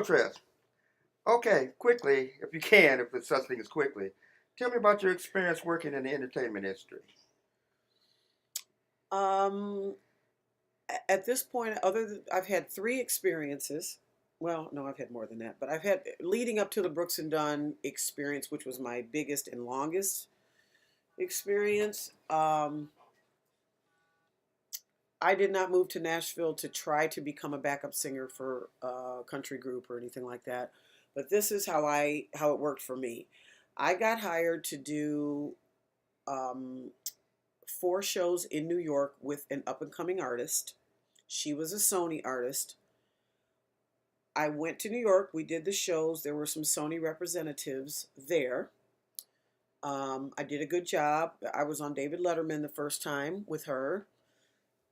Trez. Okay, quickly, if you can, if it's such thing as quickly, tell me about your experience working in the entertainment industry. Um, at this point, other than I've had three experiences. Well, no, I've had more than that, but I've had leading up to the Brooks and Dunn experience, which was my biggest and longest experience. I did not move to Nashville to try to become a backup singer for a country group or anything like that. But this is how it worked for me. I got hired to do um, four shows in New York with an up and coming artist. She was a Sony artist. I went to New York. We did the shows. There were some Sony representatives there. I did a good job. I was on David Letterman the first time with her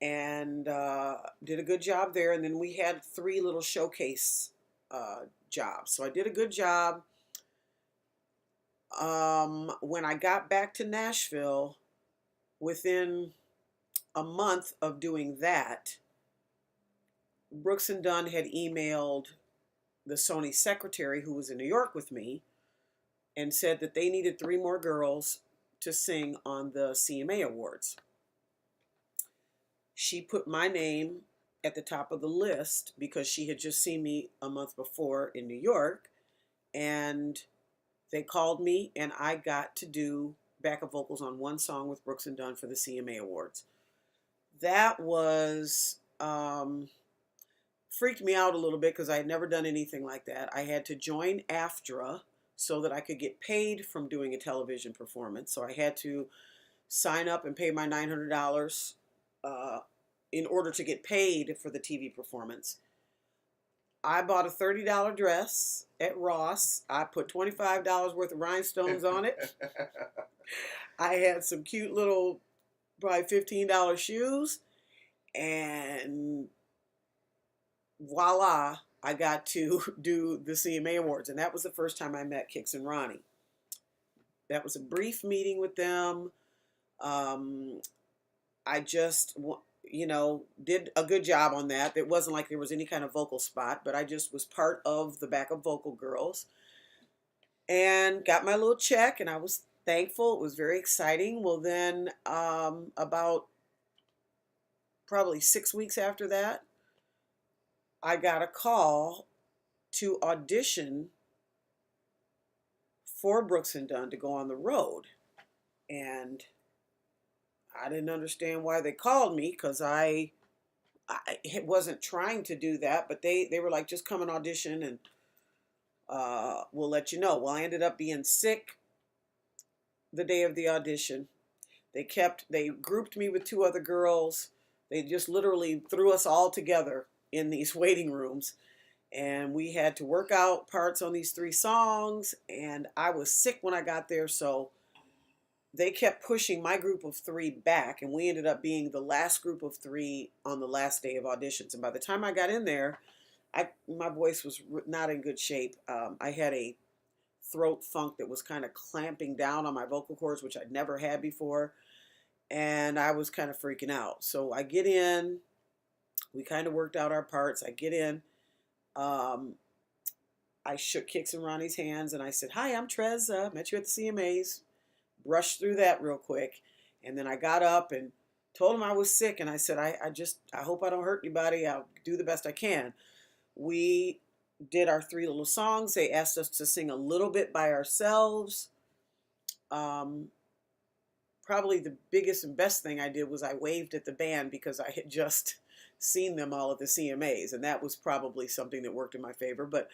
and did a good job there. And then we had three little showcase jobs. So I did a good job. When I got back to Nashville, within a month of doing that, Brooks and Dunn had emailed the Sony secretary who was in New York with me and said that they needed three more girls to sing on the CMA Awards. She put my name at the top of the list because she had just seen me a month before in New York, and they called me and I got to do backup vocals on one song with Brooks and Dunn for the CMA Awards. That was freaked me out a little bit because I had never done anything like that. I had to join AFTRA so that I could get paid from doing a television performance. So I had to sign up and pay my $900 in order to get paid for the TV performance. I bought a $30 dress at Ross. I put $25 worth of rhinestones on it. I had some cute little, probably $15 shoes. And voila, I got to do the CMA Awards. And that was the first time I met Kix and Ronnie. That was a brief meeting with them. I just, did a good job on that. It wasn't like there was any kind of vocal spot, but I just was part of the backup vocal girls and got my little check, and I was thankful. It was very exciting. Well, then about probably 6 weeks after that, I got a call to audition for Brooks and Dunn to go on the road. And I didn't understand why they called me because I wasn't trying to do that, but they were like, just come and audition and we'll let you know. Well, I ended up being sick the day of the audition. They grouped me with two other girls. They just literally threw us all together in these waiting rooms. And we had to work out parts on these three songs. And I was sick when I got there, so they kept pushing my group of three back. And we ended up being the last group of three on the last day of auditions. And by the time I got in there, my voice was not in good shape. I had a throat funk that was kind of clamping down on my vocal cords, which I'd never had before. And I was kind of freaking out. So I get in. We kind of worked out our parts. I get in. I shook Kix and Ronnie's hands and I said, "Hi, I'm Trez. Met you at the CMAs." Brushed through that real quick. And then I got up and told them I was sick. And I said, I hope I don't hurt anybody. I'll do the best I can. We did our three little songs. They asked us to sing a little bit by ourselves. Probably the biggest and best thing I did was I waved at the band because I had just seen them all at the CMAs, and that was probably something that worked in my favor. But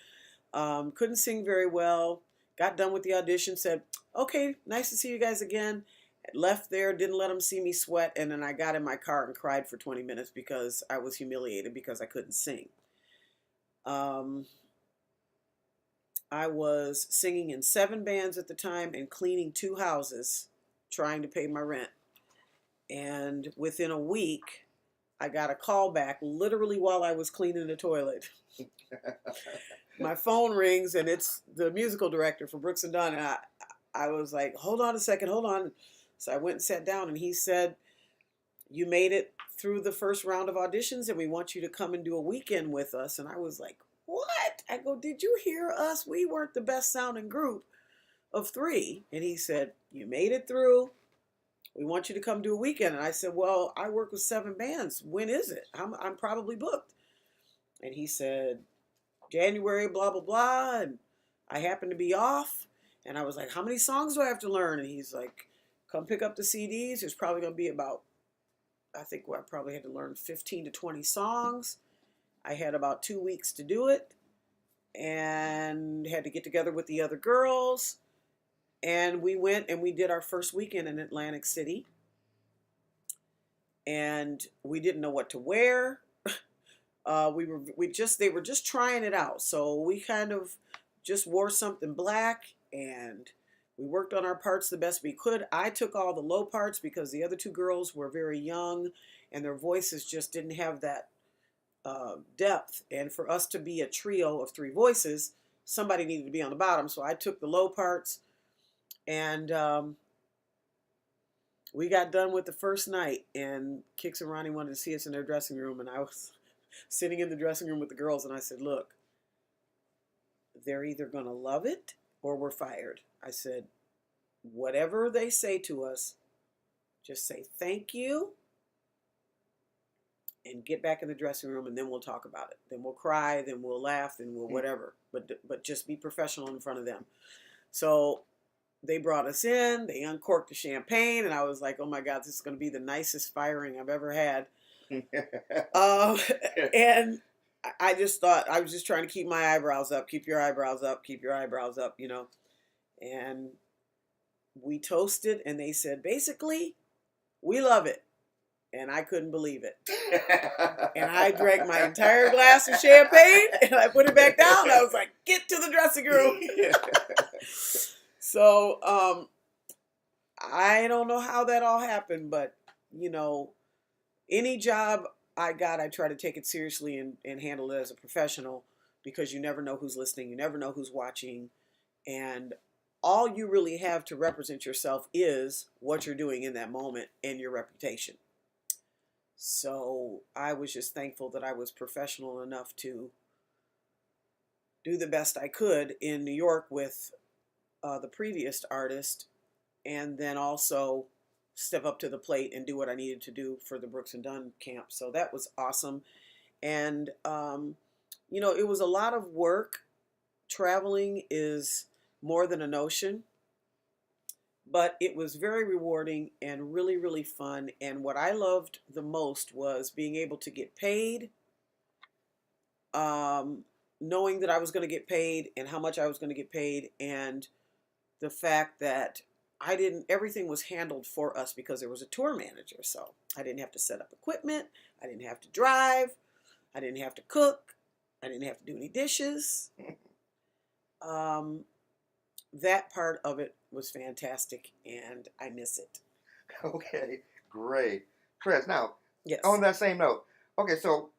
couldn't sing very well. Got done with the audition, said, "Okay, nice to see you guys again." Left there, didn't let them see me sweat, and then I got in my car and cried for 20 minutes because I was humiliated because I couldn't sing. I was singing in 7 bands at the time and cleaning 2 houses trying to pay my rent. And within a week, I got a call back literally while I was cleaning the toilet. My phone rings and it's the musical director for Brooks and Dunn. And I was like, hold on a second, hold on. So I went and sat down and he said, "You made it through the first round of auditions and we want you to come and do a weekend with us." And I was like, What? I go, did you hear us? We weren't the best sounding group of three. And he said, you made it through. We want you to come do a weekend. And I said, well, I work with 7 bands. When is it? I'm probably booked. And he said, January, blah, blah, blah. And I happened to be off. And I was like, how many songs do I have to learn? And he's like, come pick up the CDs. There's probably going to be about, I think I probably had to learn 15 to 20 songs. I had about 2 weeks to do it and had to get together with the other girls. And we went and we did our first weekend in Atlantic City. And we didn't know what to wear. They were just trying it out. So we kind of just wore something black and we worked on our parts the best we could. I took all the low parts because the other 2 girls were very young and their voices just didn't have that depth. And for us to be a trio of 3 voices, somebody needed to be on the bottom. So I took the low parts and we got done with the first night and Kix and Ronnie wanted to see us in their dressing room. And I was sitting in the dressing room with the girls and I said, look, they're either going to love it or we're fired. I said, whatever they say to us, just say thank you and get back in the dressing room and then we'll talk about it. Then we'll cry, then we'll laugh, then we'll whatever. But just be professional in front of them. So they brought us in, they uncorked the champagne, and I was like, oh my God, this is going to be the nicest firing I've ever had. And I just thought, I was just trying to keep my eyebrows up, keep your eyebrows up, keep your eyebrows up, you know. And we toasted, and they said, basically, we love it. And I couldn't believe it. And I drank my entire glass of champagne, and I put it back down. I was like, get to the dressing room. So I don't know how that all happened, but, you know, any job I got, I try to take it seriously and handle it as a professional because you never know who's listening. You never know who's watching. And all you really have to represent yourself is what you're doing in that moment and your reputation. So I was just thankful that I was professional enough to do the best I could in New York with the previous artist, and then also step up to the plate and do what I needed to do for the Brooks and Dunn camp. So that was awesome. And, you know, it was a lot of work. Traveling is more than a notion, but it was very rewarding and really, really fun. And what I loved the most was being able to get paid, knowing that I was going to get paid and how much I was going to get paid, and the fact that everything was handled for us because there was a tour manager. So I didn't have to set up equipment. I didn't have to drive. I didn't have to cook. I didn't have to do any dishes. That part of it was fantastic, and I miss it. Okay, great. Trez, now, Yes. on that same note, okay, so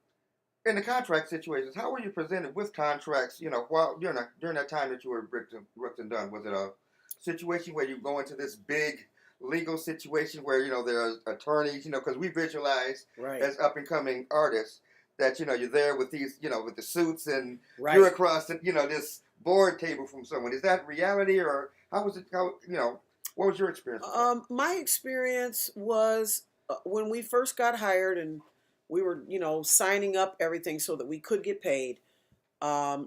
in the contract situations, how were you presented with contracts, you know, while during that time that you were Brooks and Dunn? Was it a situation where you go into this big legal situation where, you know, there are attorneys, you know, because we visualize Right. as up and coming artists that, you know, you're there with these, you know, with the suits and Right. you're across, you know, this board table from someone. Is that reality, or how was it? How, you know, what was your experience with that? My experience was when we first got hired and we were, you know, signing up everything so that we could get paid.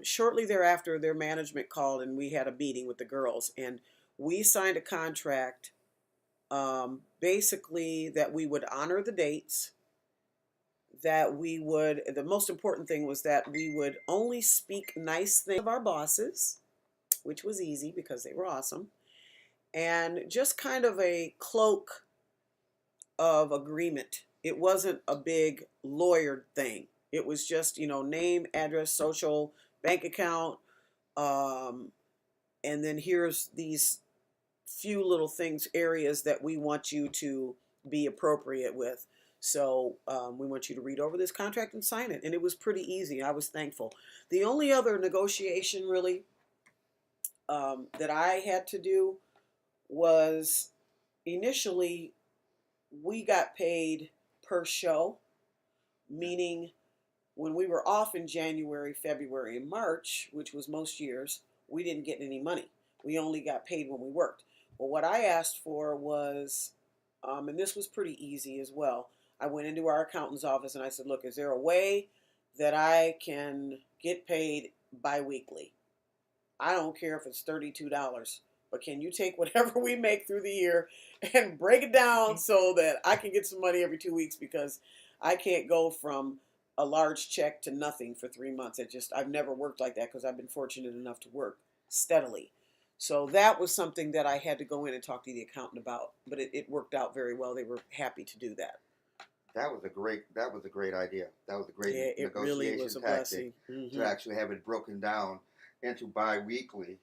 Shortly thereafter, their management called and we had a meeting with the girls, and we signed a contract, basically that we would honor the dates, that we would, the most important thing was that we would only speak nice things of our bosses, which was easy because they were awesome, and just kind of a cloak of agreement. It wasn't a big lawyered thing. It was just, you know, name, address, social, bank account, and then here's these few little things, areas that we want you to be appropriate with. So we want you to read over this contract and sign it. And it was pretty easy. I was thankful. The only other negotiation really that I had to do was initially we got paid per show, meaning when we were off in January, February, and March, which was most years, we didn't get any money. We only got paid when we worked. Well, what I asked for was, and this was pretty easy as well. I went into our accountant's office and I said, look, is there a way that I can get paid biweekly? I don't care if it's $32, but can you take whatever we make through the year and break it down so that I can get some money every 2 weeks, because I can't go from a large check to nothing for 3 months. I've never worked like that because I've been fortunate enough to work steadily. So that was something that I had to go in and talk to the accountant about, but it worked out very well. They were happy to do that. That was a great idea. That was a great Yeah, it really was negotiation a blessing. tactic to actually have it broken down into bi-weekly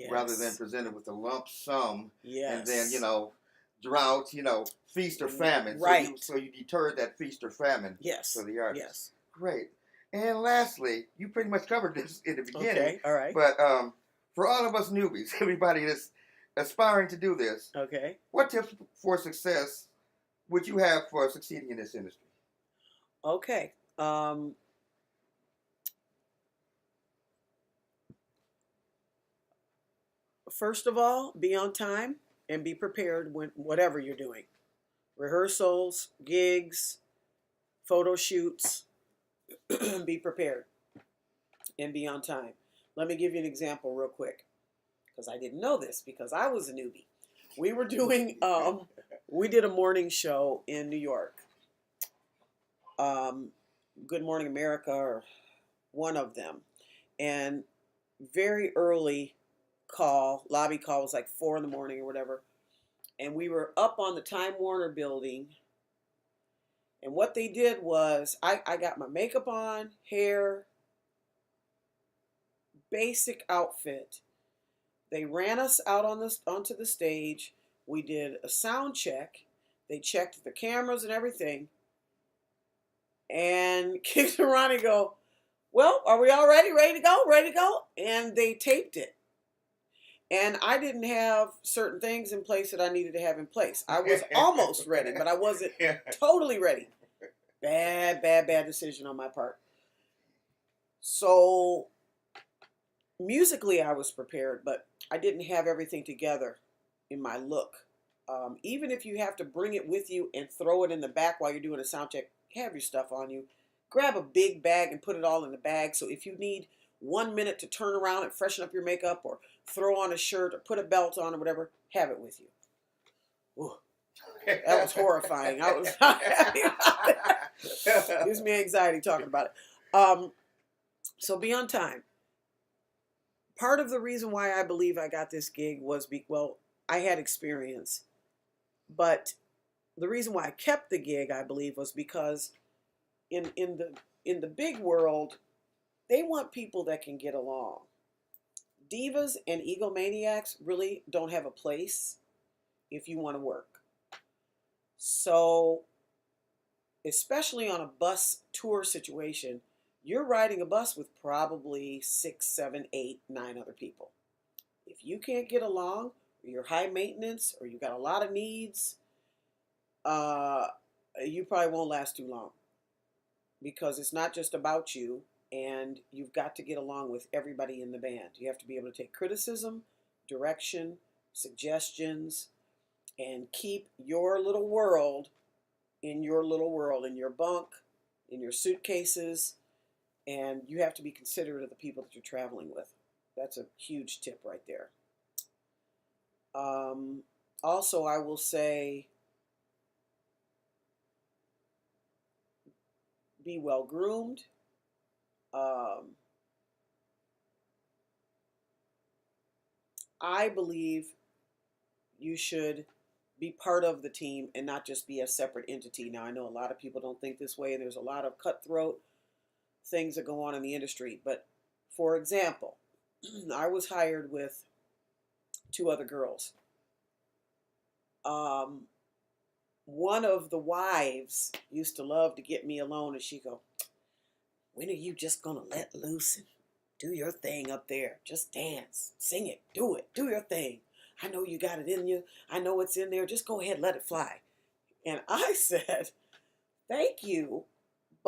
rather than Yes. presented with a lump sum and then, Yes. drought, feast or famine. Right. So you deterred that feast or famine Yes. for the artist. Yes. Great. And lastly, you pretty much covered this in the beginning. Okay. All right. But for all of us newbies, everybody that's aspiring to do this, Okay. what tips for success would you have for succeeding in this industry? Okay. First of all, be on time and be prepared when whatever you're doing. Rehearsals, gigs, photo shoots, be prepared and be on time. Let me give you an example real quick, because I didn't know this because I was a newbie. We were doing we did a morning show in New York. Good Morning America, or one of them. And very early lobby call was like 4 in the morning or whatever. And we were up on the Time Warner building. And what they did was, I got my makeup on, hair, basic outfit. They ran us out onto the stage. We did a sound check. They checked the cameras and everything. And kicked around and go, well, are we all ready? Ready to go? Ready to go? And they taped it. And I didn't have certain things in place that I needed to have in place. I was almost ready, but I wasn't totally ready. Bad decision on my part. So musically, I was prepared, but I didn't have everything together in my look. Even if you have to bring it with you and throw it in the back while you're doing a sound check, have your stuff on you. Grab a big bag and put it all in the bag. So if you need 1 minute to turn around and freshen up your makeup, or throw on a shirt, or put a belt on, or whatever, have it with you. Ooh, that was horrifying. I was not happy about that. Gives me anxiety talking about it. So be on time. Part of the reason why I believe I got this gig was, I had experience. But the reason why I kept the gig, I believe, was because in the big world, they want people that can get along. Divas and egomaniacs really don't have a place if you want to work. So, especially on a bus tour situation, you're riding a bus with probably 6, 7, 8, 9 other people. If you can't get along, or you're high maintenance, or you've got a lot of needs, you probably won't last too long, because it's not just about you, and you've got to get along with everybody in the band. You have to be able to take criticism, direction, suggestions, and keep your little world in your bunk, in your suitcases, and you have to be considerate of the people that you're traveling with. That's a huge tip right there. Also, I will say, be well groomed. I believe you should be part of the team and not just be a separate entity. Now, I know a lot of people don't think this way. There's a lot of cutthroat things that go on in the industry. But for example, I was hired with 2 other girls. One of the wives used to love to get me alone, and she'd go, when are you just going to let loose and do your thing up there? Just dance, sing it, do your thing. I know you got it in you. I know it's in there. Just go ahead, let it fly. And I said, thank you,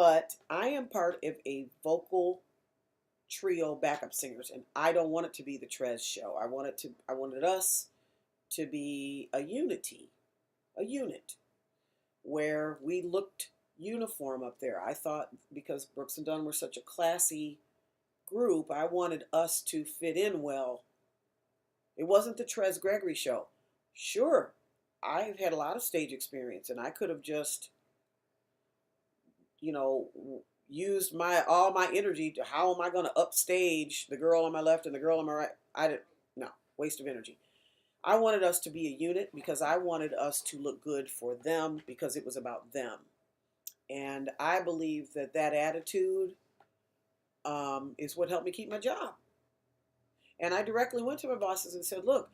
But I am part of a vocal trio backup singers, and I don't want it to be the Trez show. I wanted us to be a unit where we looked uniform up there. I thought because Brooks and Dunn were such a classy group, I wanted us to fit in well. It wasn't the Trez Gregory show. Sure, I've had a lot of stage experience, and I could have just, you know, used all my energy to how am I going to upstage the girl on my left and the girl on my right. I didn't. No, waste of energy. I wanted us to be a unit because I wanted us to look good for them because it was about them. And I believe that attitude is what helped me keep my job. And I directly went to my bosses and said, look,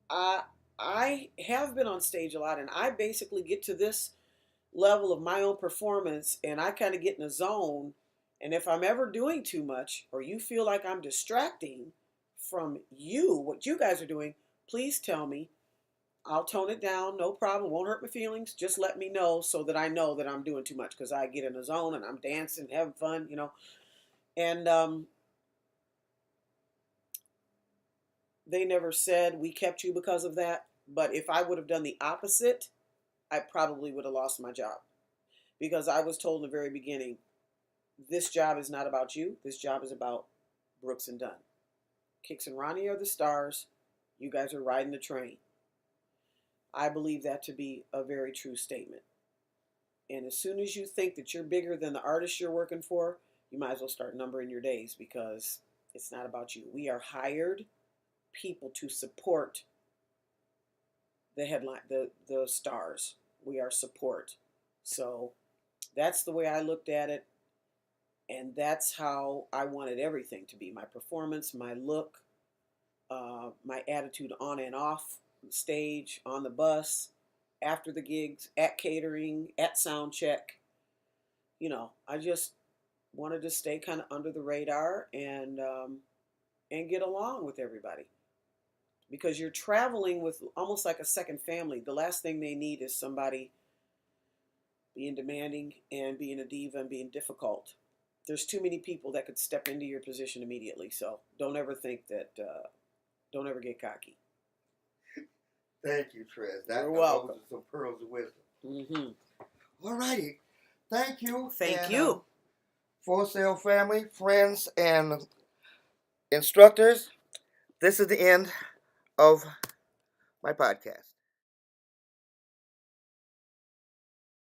I have been on stage a lot, and I basically get to this level of my own performance, and I kind of get in a zone. And if I'm ever doing too much, or you feel like I'm distracting from what you guys are doing, please tell me. I'll tone it down, no problem, won't hurt my feelings. Just let me know so that I know that I'm doing too much, because I get in a zone and I'm dancing, having fun, And they never said we kept you because of that. But if I would have done the opposite, I probably would have lost my job. Because I was told in the very beginning, this job is not about you. This job is about Brooks and Dunn. Kix and Ronnie are the stars. You guys are riding the train. I believe that to be a very true statement. And as soon as you think that you're bigger than the artist you're working for, you might as well start numbering your days, because it's not about you. We are hired people to support the headline, the stars. We are support. So that's the way I looked at it. And that's how I wanted everything to be. My performance, my look, my attitude on and off the stage, on the bus, after the gigs, at catering, at sound check. I just wanted to stay kind of under the radar and get along with everybody. Because you're traveling with almost like a second family. The last thing they need is somebody being demanding and being a diva and being difficult. There's too many people that could step into your position immediately. So don't ever think that, don't ever get cocky. Thank you, Trez. You're welcome. Those are some pearls of wisdom. Mm-hmm. All righty. Thank you. Thank you. For Sale family, friends, and instructors, this is the end of my podcast.